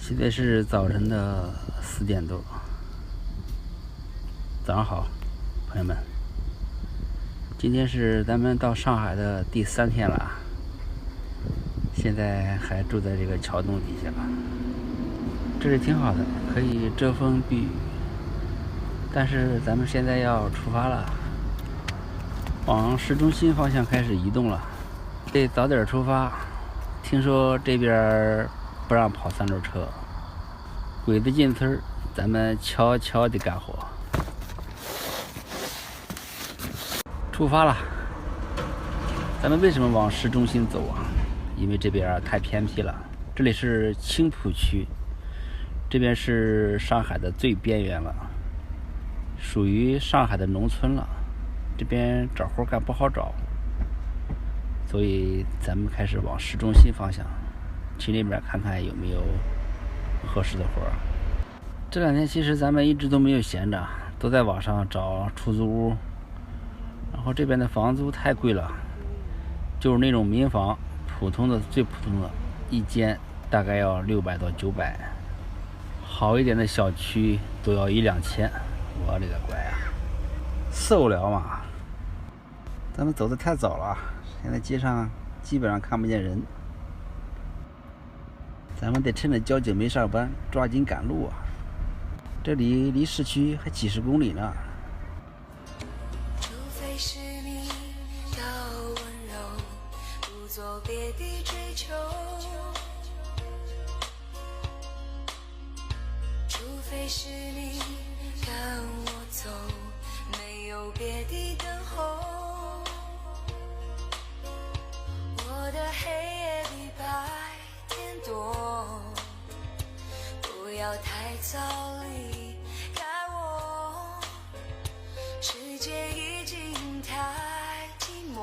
现在是早晨的4点多。早上好，朋友们。今天是咱们到上海的第3天了，现在还住在这个桥洞底下，这里挺好的，可以遮风避雨。但是咱们现在要出发了，往市中心方向开始移动了，得早点出发。听说这边不让跑3轮车，鬼子进村，咱们悄悄地干活。出发了。咱们为什么往市中心走啊？因为这边太偏僻了。这里是青浦区，这边是上海的最边缘了，属于上海的农村了。这边找活干不好找，所以咱们开始往市中心方向去那边看看有没有合适的活。这2天其实咱们一直都没有闲着，都在网上找出租屋。然后这边的房租太贵了，就是那种民房，最普通的一间大概要600到900，好一点的小区都要1-2千。我勒个乖啊，受不了嘛！咱们走得太早了，现在街上基本上看不见人，咱们得趁着交警没上班，抓紧赶路啊！这里离市区还几十公里呢。是你要温柔，不做别的追求，除非是你跟我走，没有别的等候。我的黑夜比白天多，不要太早离开我，世界已经太寂寞，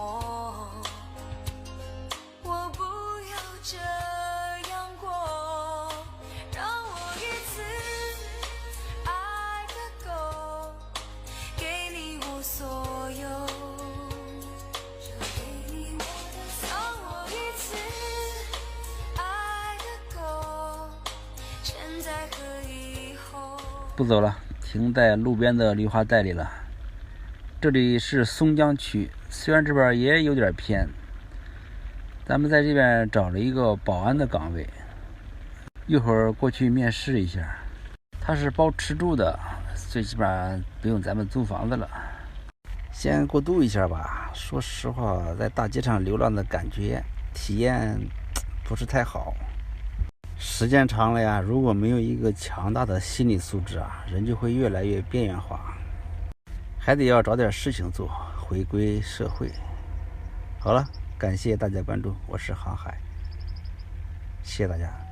我不要这样过，让我一次爱个够，给你我所有，给你我的让我一次爱个够，现在和以后。不走了，停在路边的绿化带里了。这里是松江区，虽然这边也有点偏，咱们在这边找了一个保安的岗位，一会儿过去面试一下。他是包吃住的，最起码不用咱们租房子了。先过渡一下吧。说实话，在大街上流浪的感觉体验不是太好，时间长了呀，如果没有一个强大的心理素质啊，人就会越来越边缘化。还得要找点事情做，回归社会。好了，感谢大家关注，我是航海，谢谢大家。